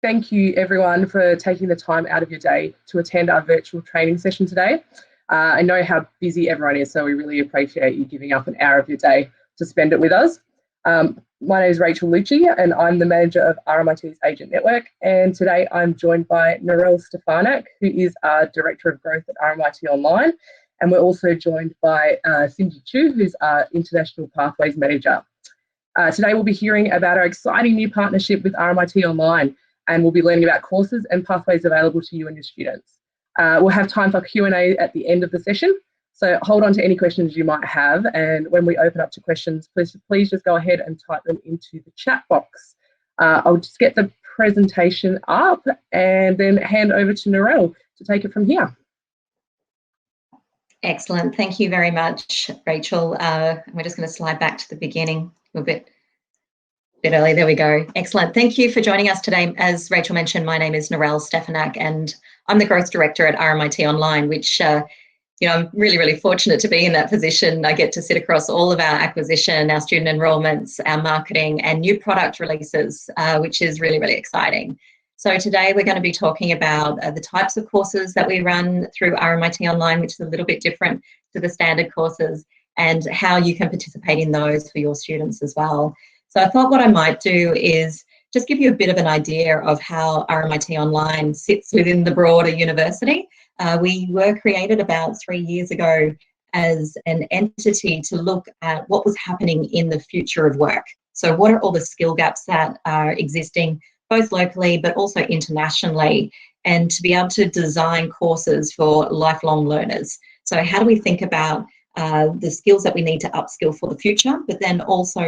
Thank you everyone for taking the time out of your day to attend our virtual training session today. I know how busy everyone is, so we really appreciate you giving up an hour of your day to spend it with us. My name is Rachel Luci and I'm the manager of RMIT's Agent Network, and today I'm joined by Narelle Stefanac, who is our Director of Growth at RMIT Online, and we're also joined by Cindy Chu, who's our International Pathways Manager. Today we'll be hearing about our exciting new partnership with RMIT Online, and we'll be learning about courses and pathways available to you and your students. We'll have time for Q&A at the end of the session, so hold on to any questions you might have, and when we open up to questions, please just go ahead and type them into the chat box. I'll just get the presentation up and then hand over to Narelle to take it from here. Excellent, thank you very much, Rachel. We're just going to slide back to the beginning a bit early. There we go. Excellent. Thank you for joining us today. As Rachel mentioned, my name is Narelle Stefanac and I'm the Growth Director at RMIT Online, which, I'm really fortunate to be in that position. I get to sit across all of our acquisition, our student enrollments, our marketing and new product releases, which is really exciting. So today we're going to be talking about the types of courses that we run through RMIT Online, which is a little bit different to the standard courses, and how you can participate in those for your students as well. So I thought what I might do is just give you a bit of an idea of how RMIT Online sits within the broader university. We were created about 3 years ago as an entity to look at what was happening in the future of work. So what are all the skill gaps that are existing both locally but also internationally, and to be able to design courses for lifelong learners. So how do we think about the skills that we need to upskill for the future, but then also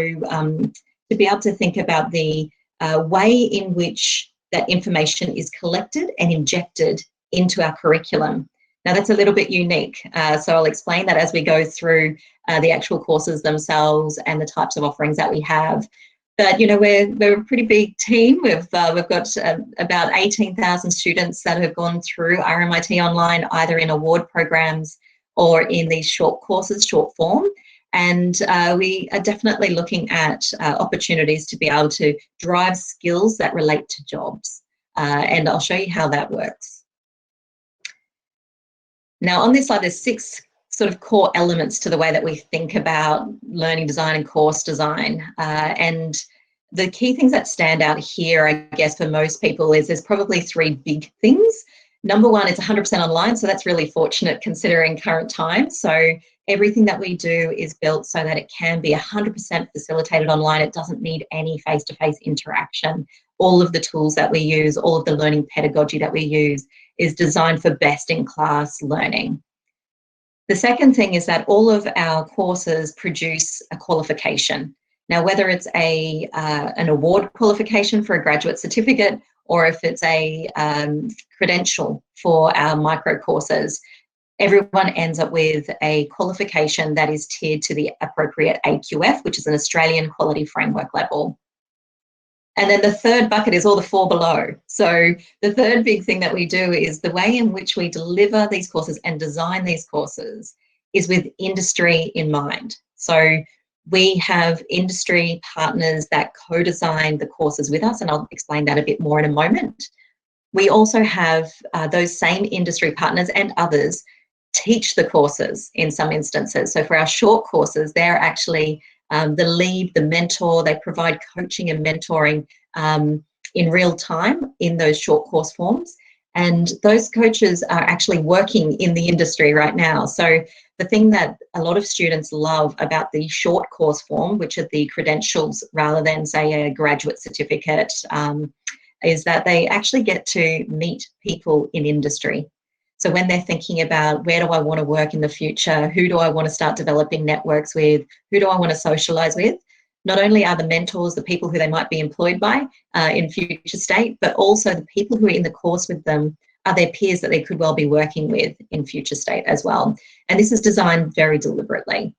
to be able to think about the way in which that information is collected and injected into our curriculum. Now that's a little bit unique, so I'll explain that as we go through the actual courses themselves and the types of offerings that we have. But we're a pretty big team. We've got about 18,000 students that have gone through RMIT Online, either in award programs or in these short courses, short form. And we are definitely looking at opportunities to be able to drive skills that relate to jobs. And I'll show you how that works. Now on this slide, there's 6 sort of core elements to the way that we think about learning design and course design. And the key things that stand out here, I guess, for most people is there's probably 3 big things. Number one, it's 100% online, so that's really fortunate considering current times. So everything that we do is built so that it can be 100% facilitated online. It doesn't need any face-to-face interaction. All of the tools that we use, all of the learning pedagogy that we use is designed for best-in-class learning. The second thing is that all of our courses produce a qualification. Now, whether it's an award qualification for a graduate certificate, or if it's a credential for our micro courses, everyone ends up with a qualification that is tiered to the appropriate AQF, which is an Australian Quality Framework level. And then the third bucket is all the 4 below. So the third big thing that we do is the way in which we deliver these courses and design these courses is with industry in mind. So we have industry partners that co-design the courses with us, and I'll explain that a bit more in a moment. We also have those same industry partners and others teach the courses in some instances. So for our short courses, they're actually the lead, the mentor. They provide coaching and mentoring in real time in those short course forms. And those coaches are actually working in the industry right now. So the thing that a lot of students love about the short course form, which are the credentials rather than, say, a graduate certificate, is that they actually get to meet people in industry. So when they're thinking about where do I want to work in the future, who do I want to start developing networks with, who do I want to socialize with, not only are the mentors the people who they might be employed by in future state, but also the people who are in the course with them are their peers that they could well be working with in future state as well. And this is designed very deliberately.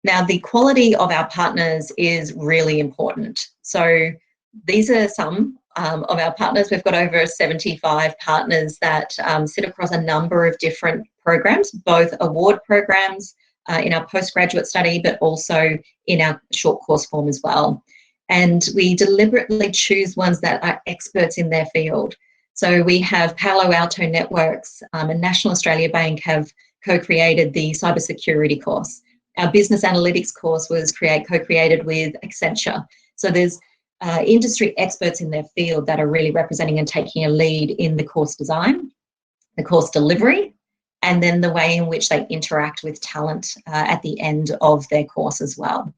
Now, the quality of our partners is really important. So these are some of our partners. We've got over 75 partners that sit across a number of different programs, both award programs in our postgraduate study, but also in our short course form as well. And we deliberately choose ones that are experts in their field. So we have Palo Alto Networks and National Australia Bank have co-created the cybersecurity course. Our business analytics course was co-created with Accenture. So there's industry experts in their field that are really representing and taking a lead in the course design, the course delivery, and then the way in which they interact with talent at the end of their course as well.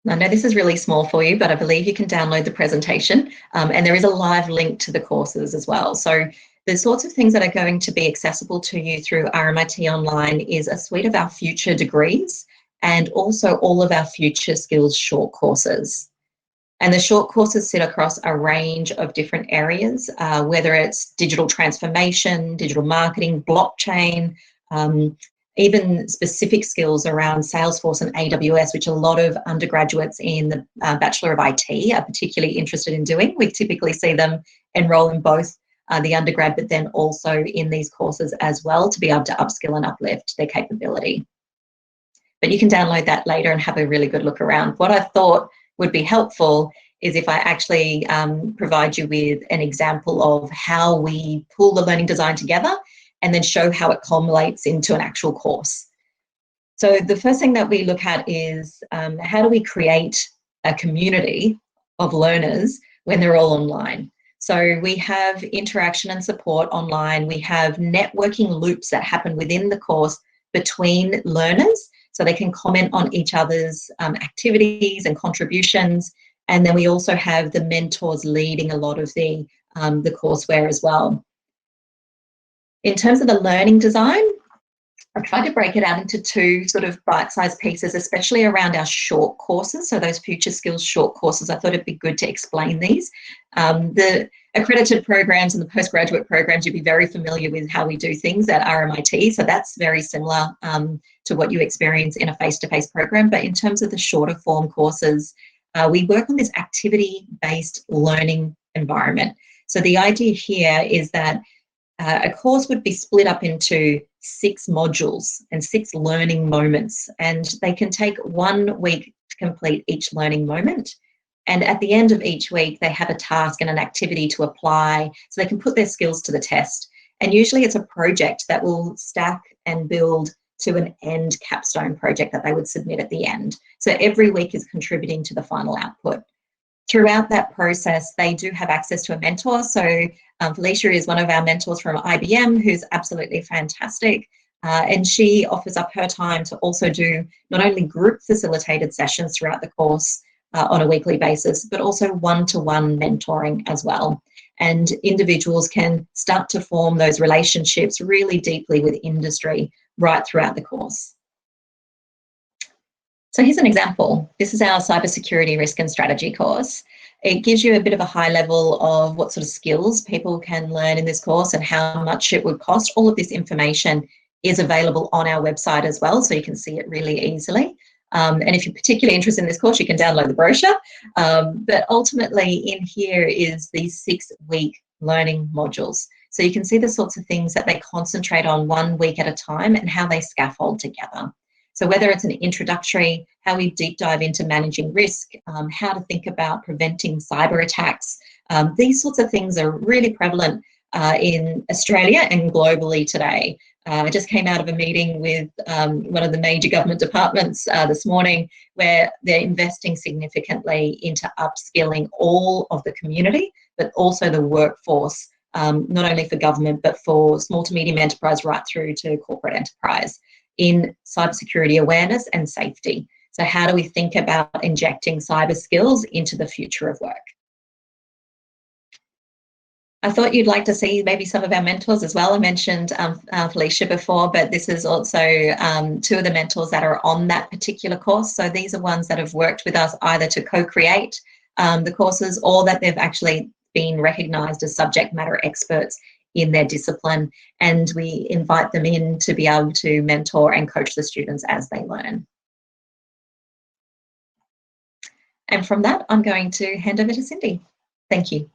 I know this is really small for you, but I believe you can download the presentation, and there is a live link to the courses as well. So the sorts of things that are going to be accessible to you through RMIT Online is a suite of our future degrees and also all of our future skills short courses. And the short courses sit across a range of different areas, whether it's digital transformation, digital marketing, blockchain, even specific skills around Salesforce and AWS, which a lot of undergraduates in the Bachelor of IT are particularly interested in doing. We typically see them enroll in both the undergrad, but then also in these courses as well to be able to upskill and uplift their capability. But you can download that later and have a really good look around. What I thought would be helpful is if I actually provide you with an example of how we pull the learning design together and then show how it culminates into an actual course. So the first thing that we look at is how do we create a community of learners when they're all online? So we have interaction and support online. We have networking loops that happen within the course between learners, so they can comment on each other's activities and contributions. And then we also have the mentors leading a lot of the courseware as well. In terms of the learning design, I've tried to break it out into two sort of bite-sized pieces, especially around our short courses. So those future skills short courses, I thought it'd be good to explain these. The accredited programs and the postgraduate programs, you'll be very familiar with how we do things at RMIT. So that's very similar to what you experience in a face-to-face program. But in terms of the shorter form courses, we work on this activity-based learning environment. So the idea here is that a course would be split up into 6 modules and 6 learning moments, and they can take 1 week to complete each learning moment. And at the end of each week, they have a task and an activity to apply so they can put their skills to the test. And usually it's a project that will stack and build to an end capstone project that they would submit at the end. So every week is contributing to the final output. Throughout that process, they do have access to a mentor. So Felicia is one of our mentors from IBM, who's absolutely fantastic. And she offers up her time to also do not only group facilitated sessions throughout the course on a weekly basis, but also one-to-one mentoring as well. And individuals can start to form those relationships really deeply with industry right throughout the course. So here's an example. This is our cybersecurity risk and strategy course. It gives you a bit of a high level of what sort of skills people can learn in this course and how much it would cost. All of this information is available on our website as well, so you can see it really easily. And if you're particularly interested in this course, you can download the brochure. But ultimately in here is these 6-week learning modules. So you can see the sorts of things that they concentrate on 1 week at a time and how they scaffold together. So whether it's an introductory, how we deep dive into managing risk, how to think about preventing cyber attacks, these sorts of things are really prevalent in Australia and globally today. I just came out of a meeting with one of the major government departments this morning, where they're investing significantly into upskilling all of the community, but also the workforce, not only for government, but for small to medium enterprise right through to corporate enterprise, in cybersecurity awareness and safety. So how do we think about injecting cyber skills into the future of work? I thought you'd like to see maybe some of our mentors as well. I mentioned Felicia before, but this is also 2 of the mentors that are on that particular course. So these are ones that have worked with us either to co-create the courses or that they've actually been recognised as subject matter experts in their discipline, and we invite them in to be able to mentor and coach the students as they learn. And from that, I'm going to hand over to Cindy. Thank you.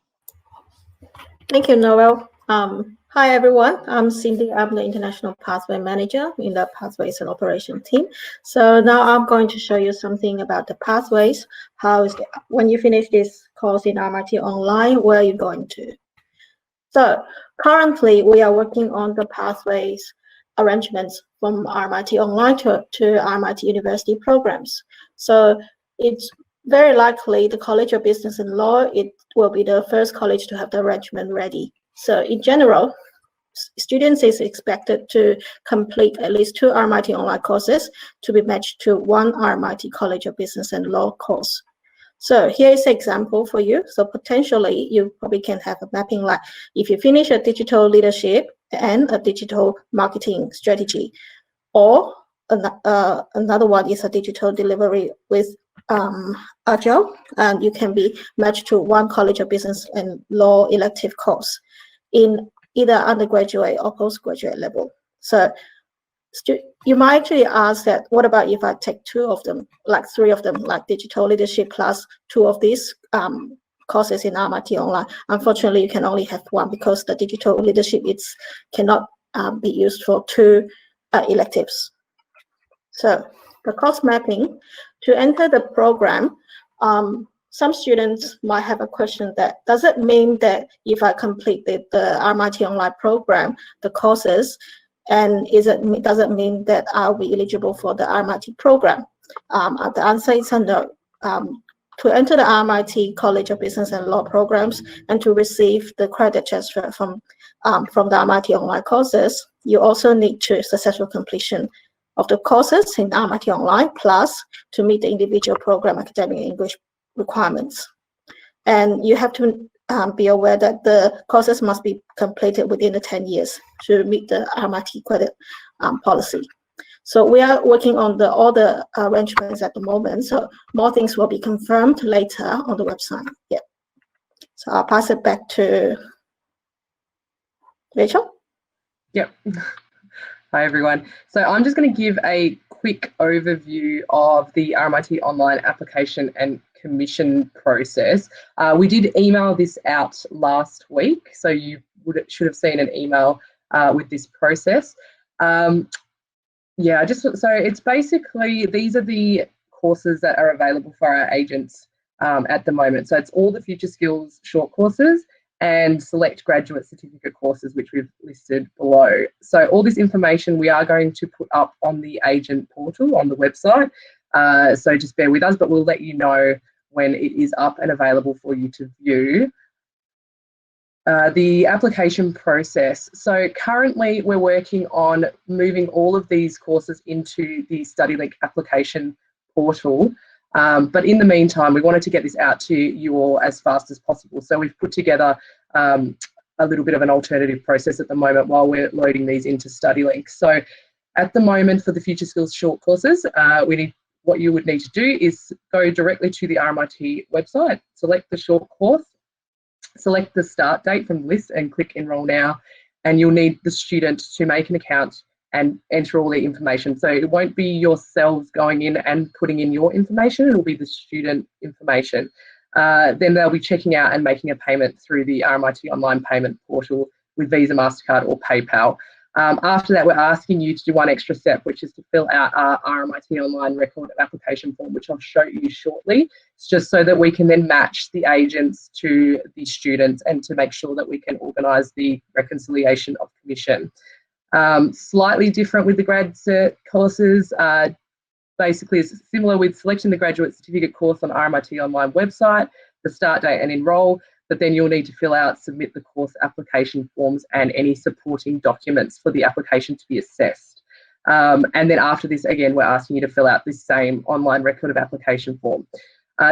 Thank you, Narelle. Hi everyone, I'm Cindy. I'm the International Pathway Manager in the Pathways and Operation team. So now I'm going to show you something about the pathways. When you finish this course in RMIT Online, where are you going to? So currently we are working on the pathways arrangements from RMIT Online to RMIT University programs. So it's very likely the College of Business and Law, it will be the first college to have the arrangement ready. So in general, students is expected to complete at least 2 RMIT Online courses to be matched to 1 RMIT College of Business and Law course. So here is an example for you. So potentially you probably can have a mapping like if you finish a digital leadership and a digital marketing strategy, or another one is a digital delivery with Agile, and you can be matched to 1 College of Business and Law elective course in either undergraduate or postgraduate level. So you might actually ask that, what about if I take 2 of them, like 3 of them, like digital leadership plus 2 of these courses in RMIT Online? Unfortunately, you can only have 1 because the digital leadership cannot be used for 2 electives. So the course mapping, to enter the program, some students might have a question that, does it mean that if I complete the RMIT Online program, the courses, and does it mean that I'll be eligible for the RMIT program? The answer is no. To enter the RMIT College of Business and Law programs and to receive the credit transfer from the RMIT Online courses, you also need to successful completion of the courses in RMIT Online, plus to meet the individual program academic English requirements. And you have to be aware that the courses must be completed within the 10 years to meet the RMIT credit policy. So we are working on all the arrangements at the moment. So more things will be confirmed later on the website. Yeah. So I'll pass it back to Rachel. Yep. Hi, everyone. So I'm just going to give a quick overview of the RMIT Online application and commission process. We did email this out last week, so you should have seen an email with this process. Yeah, so it's basically, these are the courses that are available for our agents at the moment. So it's all the Future Skills short courses and select graduate certificate courses, which we've listed below. So all this information we are going to put up on the agent portal on the website. So just bear with us, but we'll let you know when it is up and available for you to view. The application process. So currently we're working on moving all of these courses into the StudyLink application portal. But in the meantime, we wanted to get this out to you all as fast as possible. So we've put together a little bit of an alternative process at the moment while we're loading these into StudyLink. So at the moment for the Future Skills short courses, what you would need to do is go directly to the RMIT website, select the short course, select the start date from the list and click Enroll Now, and you'll need the student to make an account and enter all their information. So it won't be yourselves going in and putting in your information, it'll be the student information. Then they'll be checking out and making a payment through the RMIT Online payment portal with Visa, MasterCard or PayPal. After that, we're asking you to do one extra step, which is to fill out our RMIT Online record application form, which I'll show you shortly. It's just so that we can then match the agents to the students and to make sure that we can organise the reconciliation of commission. Slightly different with the grad cert courses. Basically, it's similar with selecting the graduate certificate course on RMIT Online website, the start date and enrol, but then you'll need to fill out, submit the course application forms and any supporting documents for the application to be assessed. And then after this, again, we're asking you to fill out this same online record of application form.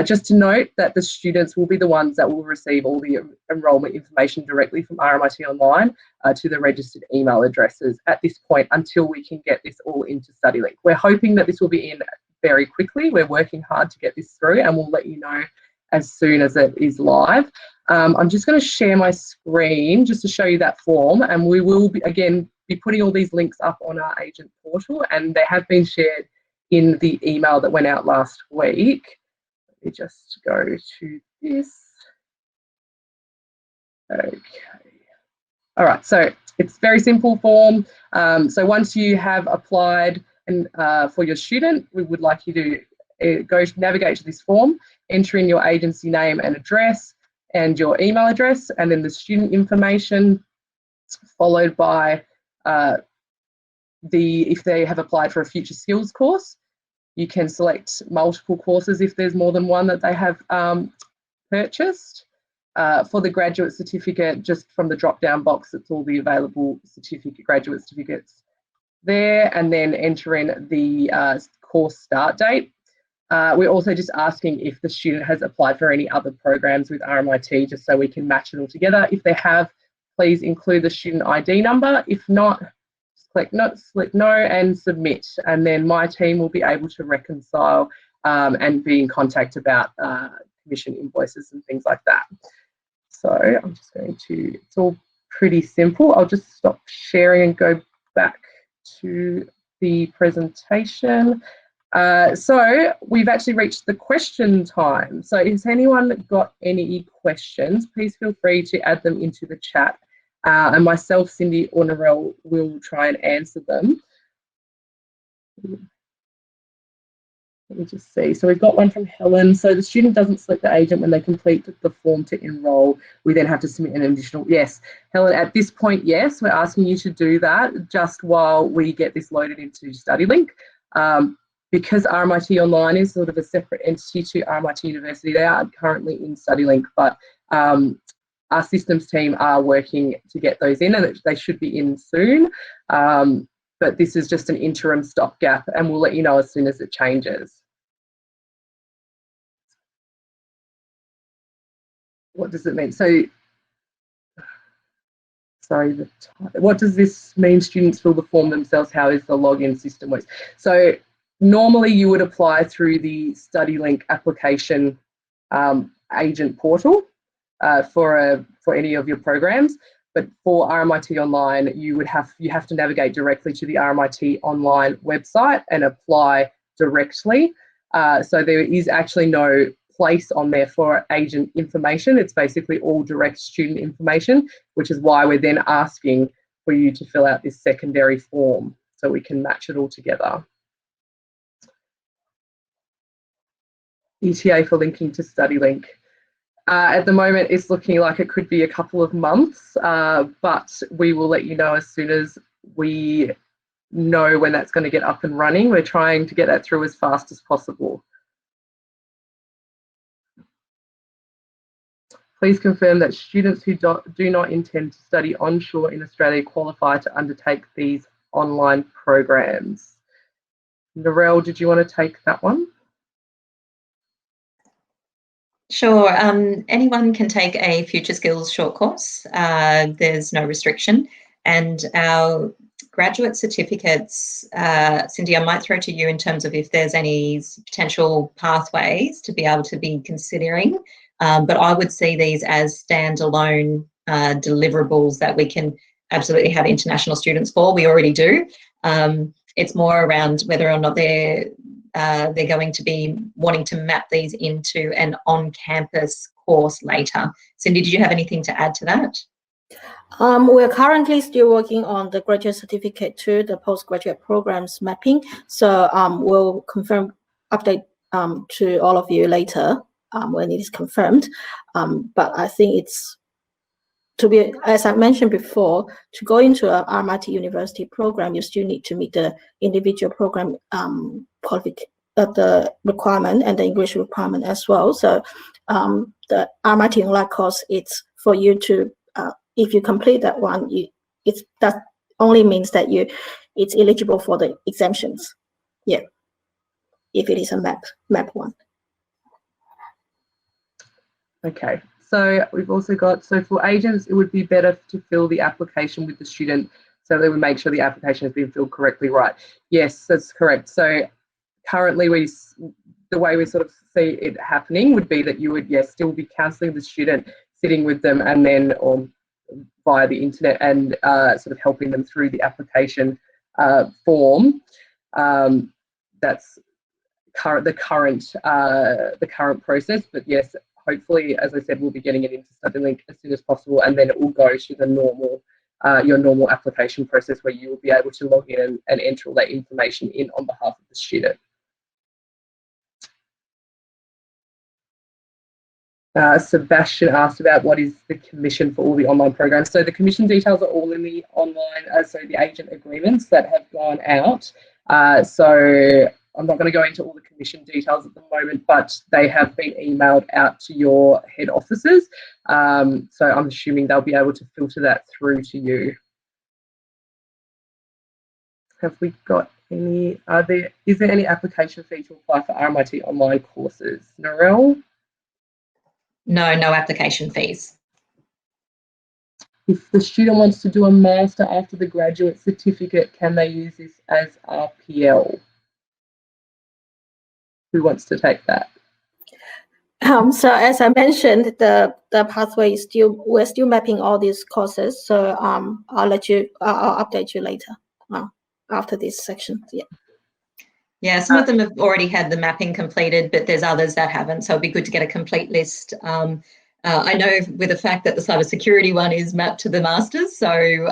Just to note that the students will be the ones that will receive all the enrolment information directly from RMIT Online to the registered email addresses at this point until we can get this all into StudyLink. We're hoping that this will be in very quickly. We're working hard to get this through and we'll let you know as soon as it is live. I'm just going to share my screen just to show you that form, and we will be, again, be putting all these links up on our agent portal, and they have been shared in the email that went out last week. Let me just go to this. Okay. All right, so It's a very simple form. So once you have applied and for your student, we would like you to navigate to this form, enter in your agency name and address and your email address, and then the student information, followed by if they have applied for a future skills course, you can select multiple courses if there's more than one that they have purchased. For the graduate certificate, just from the drop-down box, it's all the available graduate certificates there, and then enter in the course start date. We're also just asking if the student has applied for any other programs with RMIT, just so we can match it all together. If they have, please include the student ID number. If not, select no and submit, and then my team will be able to reconcile and be in contact about commission invoices and things like that. So I'm just going to, it's all pretty simple. I'll just stop sharing and go back to the presentation. So we've actually reached the question time. So has anyone got any questions? Please feel free to add them into the chat. And myself, Cindy or Narelle will try and answer them. Let me just see. So we've got one from Helen. So the student doesn't select the agent when they complete the form to enrol. We then have to submit an additional. Yes, Helen, at this point, yes, we're asking you to do that just while we get this loaded into StudyLink. Because RMIT Online is sort of a separate entity to RMIT University, they are currently in StudyLink, but our systems team are working to get those in, and they should be in soon. But this is just an interim stopgap, and we'll let you know as soon as it changes. What does it mean? So, sorry, what does this mean? Students fill the form themselves. How is the login system works? So normally you would apply through the StudyLink application agent portal for any of your programs. But for RMIT Online, you have to navigate directly to the RMIT Online website and apply directly. So there is actually no place on there for agent information. It's basically all direct student information, which is why we're then asking for you to fill out this secondary form so we can match it all together. ETA for linking to StudyLink. At the moment, it's looking like it could be a couple of months, but we will let you know as soon as we know when that's going to get up and running. We're trying to get that through as fast as possible. Please confirm that students who do not intend to study onshore in Australia qualify to undertake these online programs. Narelle, did you want to take that one? Sure. Anyone can take a Future Skills short course. There's no restriction. And our graduate certificates, Cindy, I might throw to you in terms of if there's any potential pathways to be able to be considering. But I would see these as standalone deliverables that we can absolutely have international students for. We already do. It's more around whether or not they're going to be wanting to map these into an on-campus course later. Cindy, did you have anything to add to that? We're currently still working on the graduate certificate to the postgraduate programs mapping. So we'll update to all of you later when it is confirmed. But I think it's as I mentioned before, to go into an RMIT University program, you still need to meet the individual program the requirement and the English requirement as well. So the RMIT Online course, it's for you to, if you complete that one, that only means that it's eligible for the exemptions. Yeah, if it is a map one. Okay. So we've also got, so for agents, it would be better to fill the application with the student so that we make sure the application has been filled correctly, right? Yes, that's correct. So currently the way we sort of see it happening would be that you would, yes, still be counselling the student, sitting with them and then via the internet and sort of helping them through the application form. That's the current process, but yes, hopefully, as I said, we'll be getting it into StudyLink as soon as possible, and then it will go to the normal your normal application process where you will be able to log in and enter all that information in on behalf of the student. Sebastian asked about what is the commission for all the online programs. So the commission details are all in the online, so the agent agreements that have gone out. So I'm not going to go into all the commission details at the moment, but they have been emailed out to your head offices. So I'm assuming they'll be able to filter that through to you. Have we got any, is there any application fee to apply for RMIT online courses? Narelle? No, no application fees. If the student wants to do a master after the graduate certificate, can they use this as RPL? Who wants to take that? So as I mentioned, the pathway is we're still mapping all these courses. So I'll update you later after this section. Yeah. Yeah, some of them have already had the mapping completed, but there's others that haven't. So it'd be good to get a complete list. I know with the fact that the cybersecurity one is mapped to the masters, so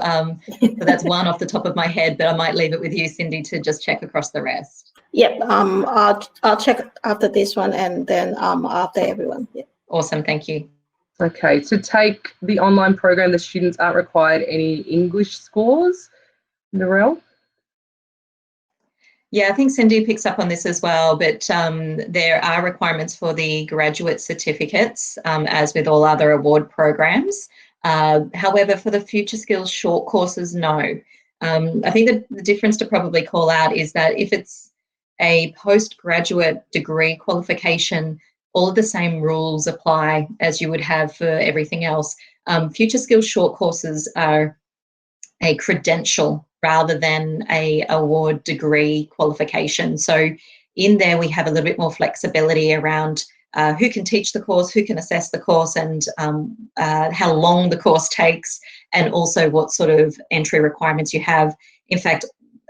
that's one off the top of my head, but I might leave it with you, Cindy, to just check across the rest. Yep, I'll check after this one, and then after everyone. Yeah. Awesome, thank you. Okay, to take the online program, the students aren't required any English scores. Narelle? Yeah, I think Cindy picks up on this as well, but there are requirements for the graduate certificates, as with all other award programs. However, for the Future Skills short courses, no. I think the difference to probably call out is that if it's a postgraduate degree qualification, all of the same rules apply as you would have for everything else. Future Skills short courses are a credential rather than a award degree qualification. So in there, we have a little bit more flexibility around who can teach the course, who can assess the course, and how long the course takes, and also what sort of entry requirements you have. In fact,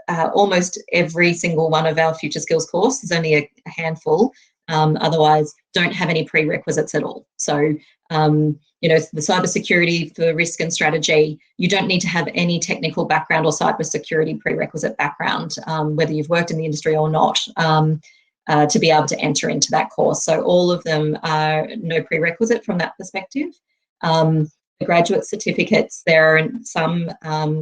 almost every single one of our Future Skills courses, there's only a handful, otherwise don't have any prerequisites at all. So you know, the cybersecurity for risk and strategy, you don't need to have any technical background or cybersecurity prerequisite background, whether you've worked in the industry or not, to be able to enter into that course. So all of them are no prerequisite from that perspective. The graduate certificates, there are some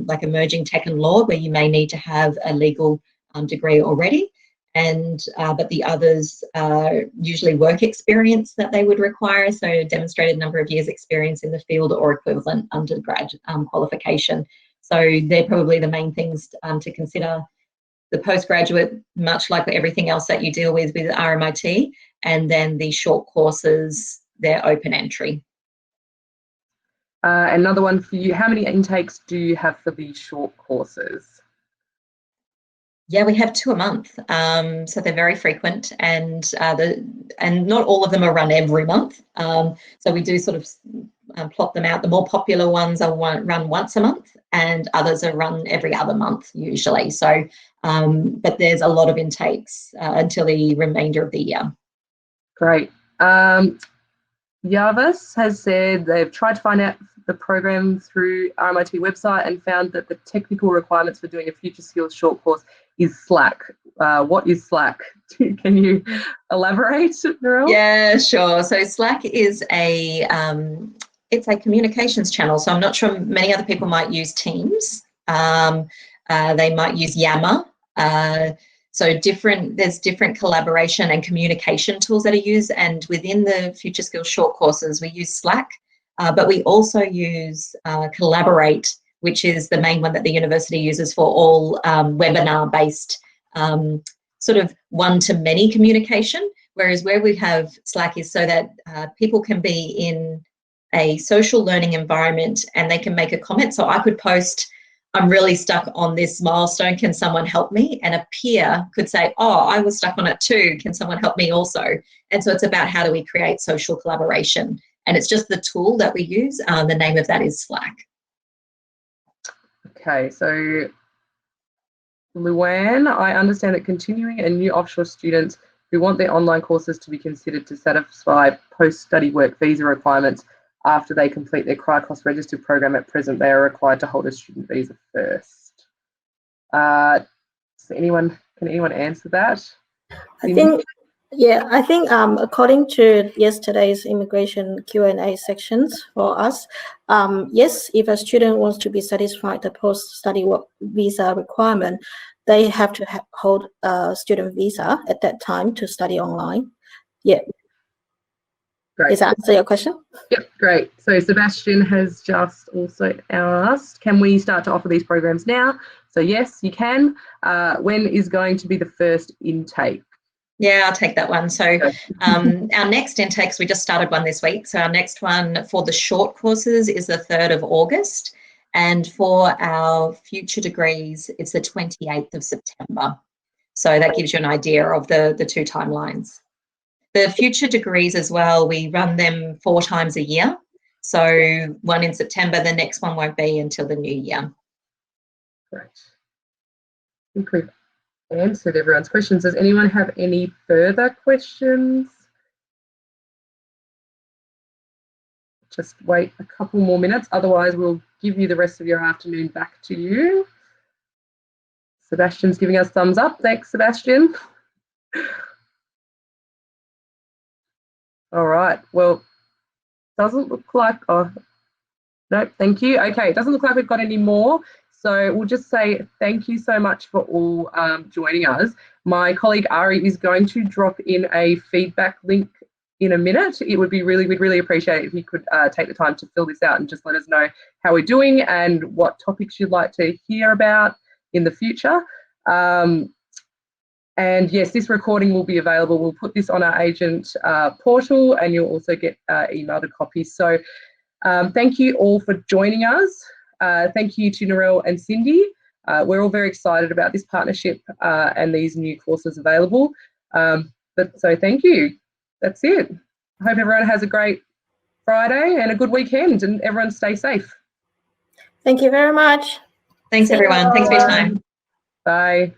like emerging tech and law where you may need to have a legal degree already. And but the others are usually work experience that they would require, so demonstrated number of years experience in the field or equivalent undergrad qualification. So they're probably the main things to consider. The postgraduate, much like everything else that you deal with RMIT, and then the short courses, they're open entry. Another one for you, how many intakes do you have for these short courses? Yeah, we have 2 a month, so they're very frequent, and not all of them are run every month. So we do sort of plot them out. The more popular ones are run once a month, and others are run every other month usually. So, but there's a lot of intakes until the remainder of the year. Great. Yavis has said they've tried to find out the program through RMIT website and found that the technical requirements for doing a Future Skills short course is Slack. What is Slack? Can you elaborate, Narelle? Yeah, sure. So Slack is it's a communications channel. So I'm not sure, many other people might use Teams. They might use Yammer. So there's different collaboration and communication tools that are used. And within the Future Skills short courses, we use Slack, but we also use Collaborate, which is the main one that the university uses for all webinar-based sort of one-to-many communication. Whereas where we have Slack is so that people can be in a social learning environment and they can make a comment. So I could post, I'm really stuck on this milestone, can someone help me? And a peer could say, oh, I was stuck on it too, can someone help me also? And so it's about how do we create social collaboration. And it's just the tool that we use. The name of that is Slack. Okay, so Luann, I understand that continuing and new offshore students who want their online courses to be considered to satisfy post-study work visa requirements after they complete their CRICOS registered program. At present, they are required to hold a student visa first. Can anyone answer that? I think, yeah, I think according to yesterday's immigration Q&A sections for us, yes, if a student wants to be satisfied the post-study work visa requirement, they have to hold a student visa at that time to study online. Yeah. Great. Does that answer your question? Yep, great. So Sebastian has just also asked, can we start to offer these programs now? So yes, you can. When is going to be the first intake? Yeah, I'll take that one. So our next intakes, we just started one this week. So our next one for the short courses is the 3rd of August. And for our future degrees, it's the 28th of September. So that gives you an idea of the two timelines. The future degrees as well, we run them 4 times a year. So one in September, the next one won't be until the new year. Great. I think we've answered everyone's questions. Does anyone have any further questions? Just wait a couple more minutes, otherwise we'll give you the rest of your afternoon back to you. Sebastian's giving us thumbs up. Thanks, Sebastian. All right, well, doesn't look like, oh, no, thank you. Okay, it doesn't look like we've got any more. So we'll just say thank you so much for all joining us. My colleague Ari is going to drop in a feedback link in a minute. It would be we'd really appreciate it if you could take the time to fill this out and just let us know how we're doing and what topics you'd like to hear about in the future. And yes, this recording will be available. We'll put this on our agent portal, and you'll also get emailed a copy. So thank you all for joining us. Thank you to Narelle and Cindy. We're all very excited about this partnership and these new courses available. So thank you. That's it. I hope everyone has a great Friday and a good weekend, and everyone stay safe. Thank you very much. Thanks, everyone. Thanks for your time. Bye.